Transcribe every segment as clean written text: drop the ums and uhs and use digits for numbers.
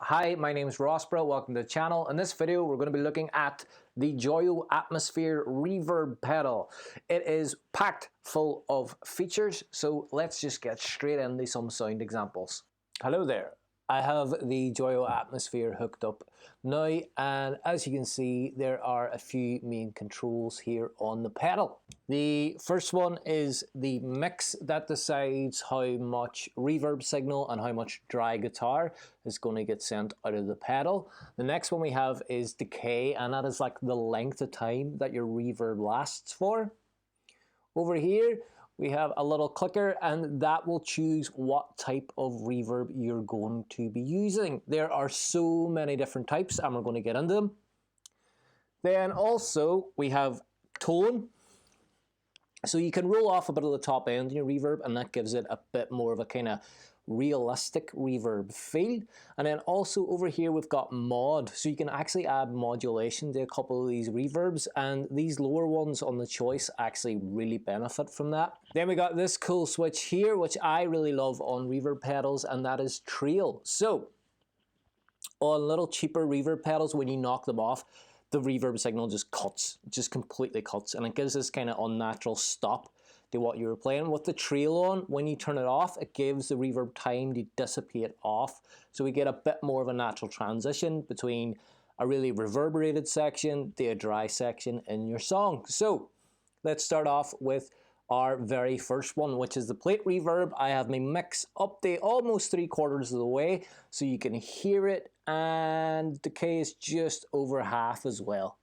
Hi, my name is Rossbro. Welcome to the channel. In this video, we're going to be looking at the Joyo Atmosphere reverb pedal. It is packed full of features, so let's just get straight into some sound examples. Hello there. I have the Joyo Atmosphere hooked up now, and as you can see, there are a few main controls here on the pedal. The first one is the mix that decides how much reverb signal and how much dry guitar is going to get sent out of the pedal. The next one we have is decay, and that is like the length of time that your reverb lasts for. Over here, we have a little clicker, and that will choose what type of reverb you're going to be using. There are so many different types, and we're going to get into them. Then also, we have tone. So you can roll off a bit of the top end in your reverb, and that gives it a bit more of a kind of realistic reverb feel. And then also over here we've got mod, so you can actually add modulation to a couple of these reverbs, and these lower ones on the choice actually really benefit from that. Then we got this cool switch here, which I really love on reverb pedals, and that is trail. So on little cheaper reverb pedals, when you knock them off, the reverb signal just cuts, just completely cuts, and it gives this kind of unnatural stop to what you were playing. With the trail on, when you turn it off, it gives the reverb time to dissipate off, so we get a bit more of a natural transition between a really reverberated section to a dry section in your song. So let's start off with our very first one, which is the plate reverb. I have my mix up to almost 3/4 of the way, so you can hear it, and decay is just over half as well.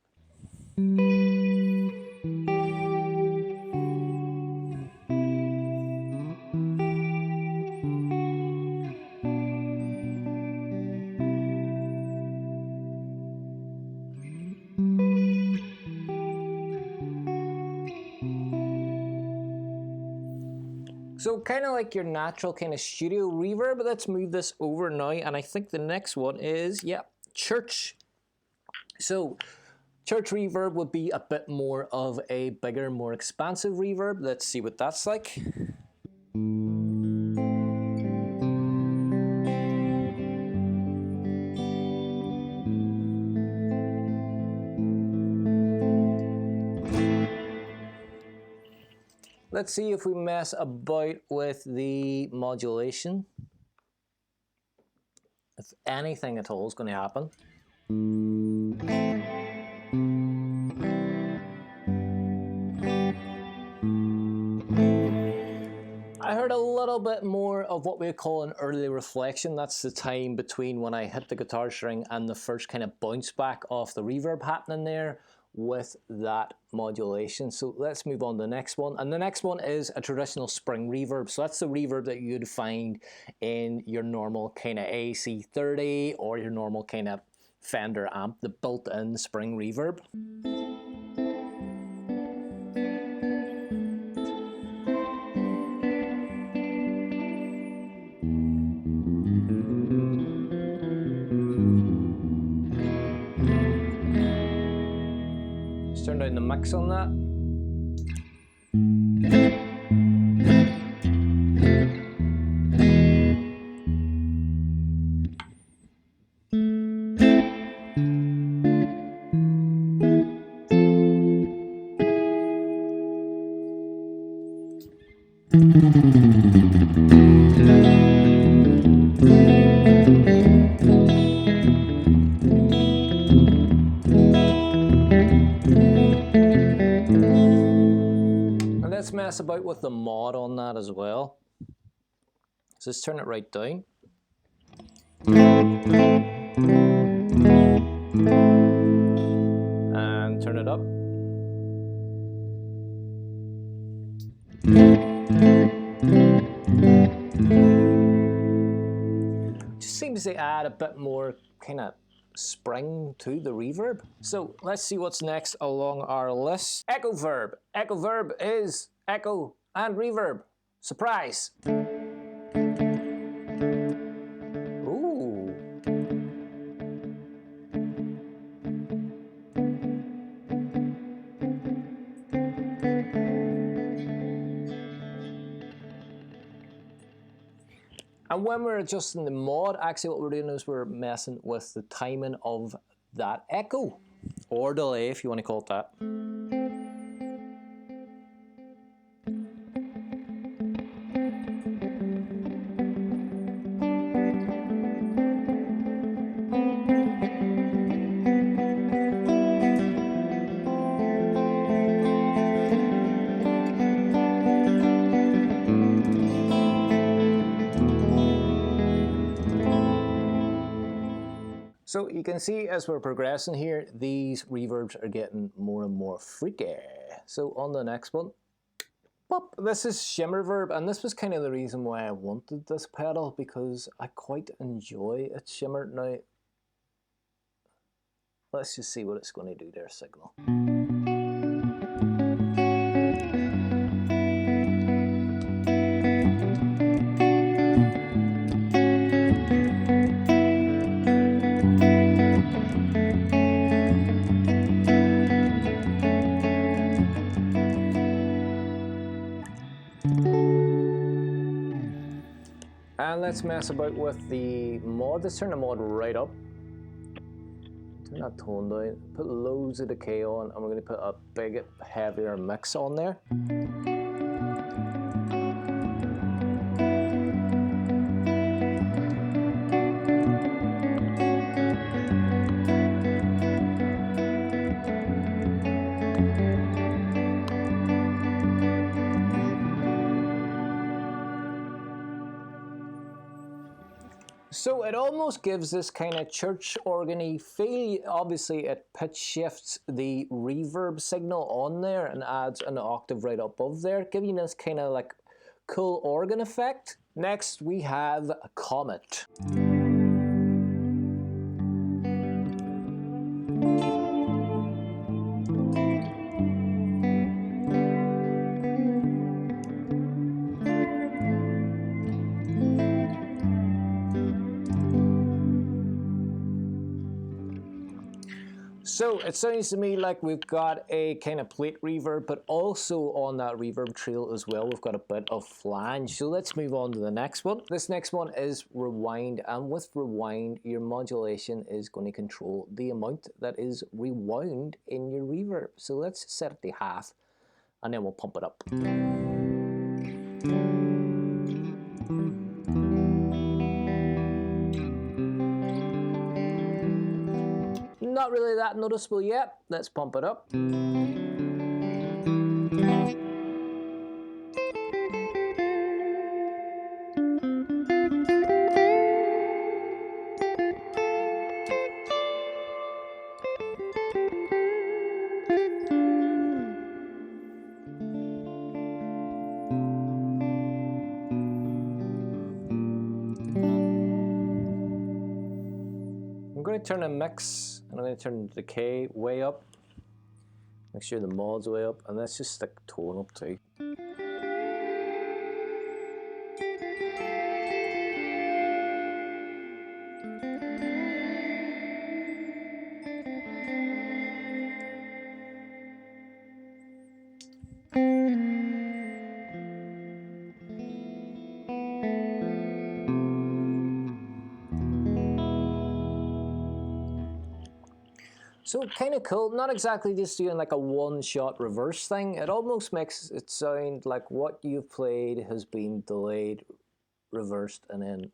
So kind of like your natural kind of studio reverb, but let's move this over now, and I think the next one is, yeah, church. So church reverb would be a bit more of a bigger, more expansive reverb. Let's see what that's like. Let's see if we mess about with the modulation. If anything at all is going to happen. I heard a little bit more of what we call an early reflection. That's the time between when I hit the guitar string and the first kind of bounce back off the reverb happening there with that modulation. So let's move on to the next one. And the next one is a traditional spring reverb. So that's the reverb that you'd find in your normal kind of AC30 or your normal kind of Fender amp, the built-in spring reverb. Turn down the mix on that. Let's mess about with the mod on that as well. So let's turn it right down. And turn it up. Just seems to add a bit more kind of spring to the reverb. So let's see what's next along our list. Echo verb. Echo verb is echo and reverb. Surprise! Ooh. And when we're adjusting the mod, actually what we're doing is we're messing with the timing of that echo, or delay if you want to call it that. So you can see as we're progressing here, these reverbs are getting more and more freaky. So on the next one, pop. This is shimmer verb, and this was kind of the reason why I wanted this pedal, because I quite enjoy its shimmer. Now, let's just see what it's going to do there, signal. And let's mess about with the mod. Let's turn the mod right up. Turn that tone down. Put loads of decay on, and we're going to put a big, heavier mix on there. So it almost gives this kind of church organ-y feel. Obviously it pitch shifts the reverb signal on there and adds an octave right above there, giving this kind of like cool organ effect. Next we have Comet. So it sounds to me like we've got a kind of plate reverb, but also on that reverb trail as well, we've got a bit of flange. So let's move on to the next one. This next one is rewind, and with rewind, your modulation is going to control the amount that is rewound in your reverb. So let's set it to half, and then we'll pump it up. Not really that noticeable yet. Let's pump it up. I'm going to turn the mix, and I'm going to turn the decay way up. Make sure the mod's way up, and let's just stick tone up too. So kind of cool, not exactly just doing like a one-shot reverse thing. It almost makes it sound like what you've played has been delayed, reversed, and then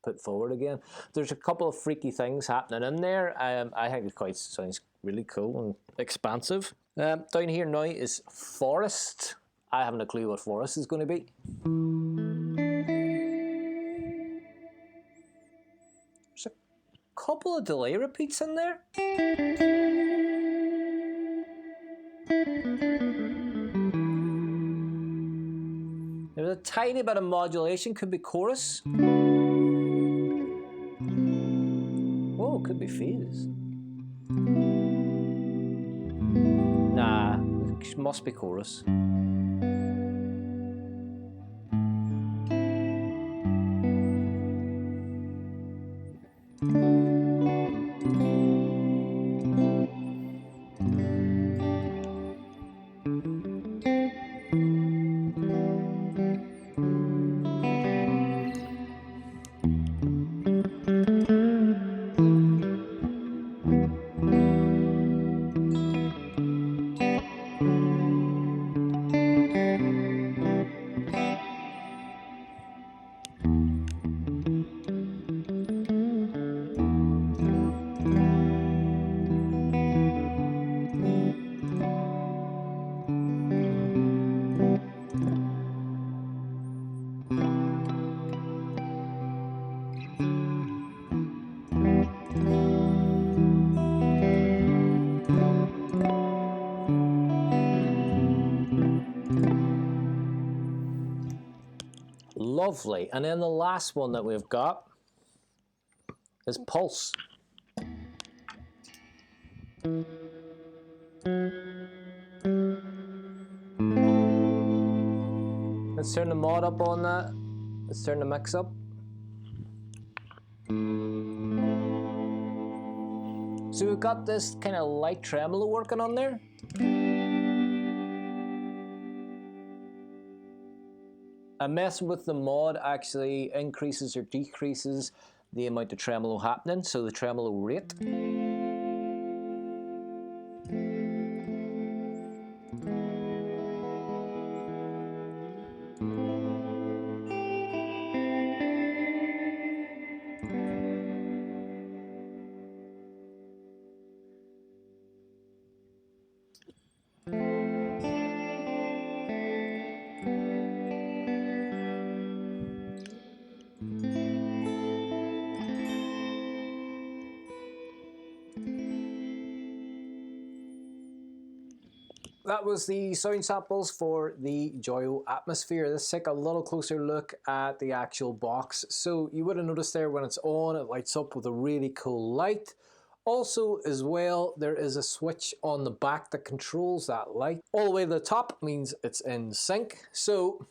put forward again. There's a couple of freaky things happening in there. I think it quite sounds really cool and expansive. Down here now is Forest. I haven't a clue what Forest is going to be. There's a couple of delay repeats in there. There's a tiny bit of modulation, could be chorus. Oh, could be fizz. Nah, it must be chorus. Lovely. And then the last one that we've got is pulse. Let's turn the mod up on that. Let's turn the mix up. So we've got this kind of light tremolo working on there. And messing with the mod actually increases or decreases the amount of tremolo happening, so the tremolo rate. That was the sound samples for the Joyo Atmosphere. Let's take a little closer look at the actual box. So you would have noticed there when it's on, it lights up with a really cool light. Also as well, there is a switch on the back that controls that light. All the way to the top means it's in sync. So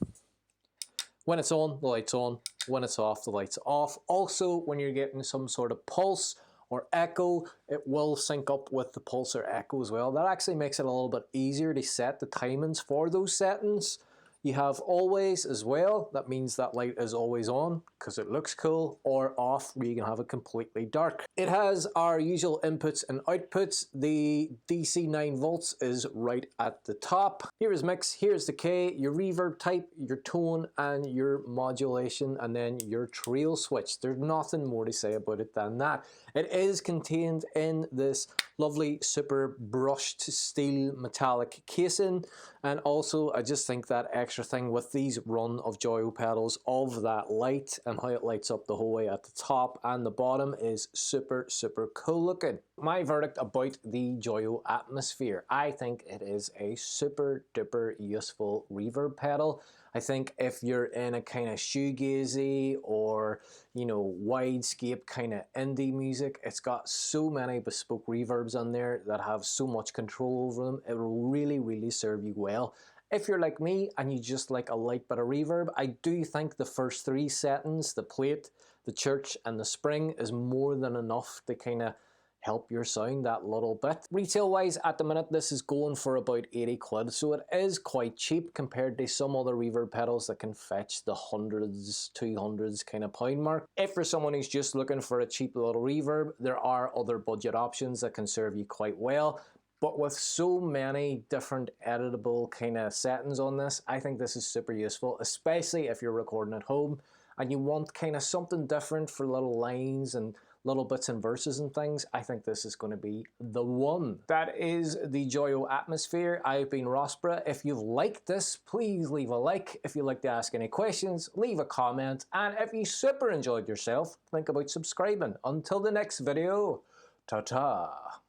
when it's on, the light's on. When it's off, the light's off. Also, when you're getting some sort of pulse or echo, it will sync up with the pulse or echo as well. That actually makes it a little bit easier to set the timings for those settings. You have always as well, that means that light is always on because it looks cool, or off where you can have it completely dark. It has our usual inputs and outputs. The DC 9 volts is right at the top. Here is mix, here's the K, your reverb type, your tone, and your modulation, and then your trail switch. There's nothing more to say about it than that. It is contained in this lovely super brushed steel metallic casing, and also I just think that extra thing with these run of Joyo pedals of that light and how it lights up the whole way at the top and the bottom is super cool looking. My verdict about the Joyo Atmosphere: I think it is a super duper useful reverb pedal. I think if you're in a kind of shoegazy or, you know, widescape kind of indie music, it's got so many bespoke reverbs on there that have so much control over them. It will really serve you well. If you're like me and you just like a light bit of reverb, I do think the first 3 settings, the plate, the church and the spring, is more than enough to kind of help your sound that little bit. Retail wise, at the minute, this is going for about 80 quid, so it is quite cheap compared to some other reverb pedals that can fetch the hundreds, 200s kind of pound mark. If for someone who's just looking for a cheap little reverb, there are other budget options that can serve you quite well. But with so many different editable kind of settings on this, I think this is super useful, especially if you're recording at home and you want kind of something different for little lines and little bits and verses and things. I think this is going to be the one. That is the Joyo Atmosphere. I've been Rossborough. If you've liked this, please leave a like. If you'd like to ask any questions, leave a comment. And if you super enjoyed yourself, think about subscribing. Until the next video, ta-ta.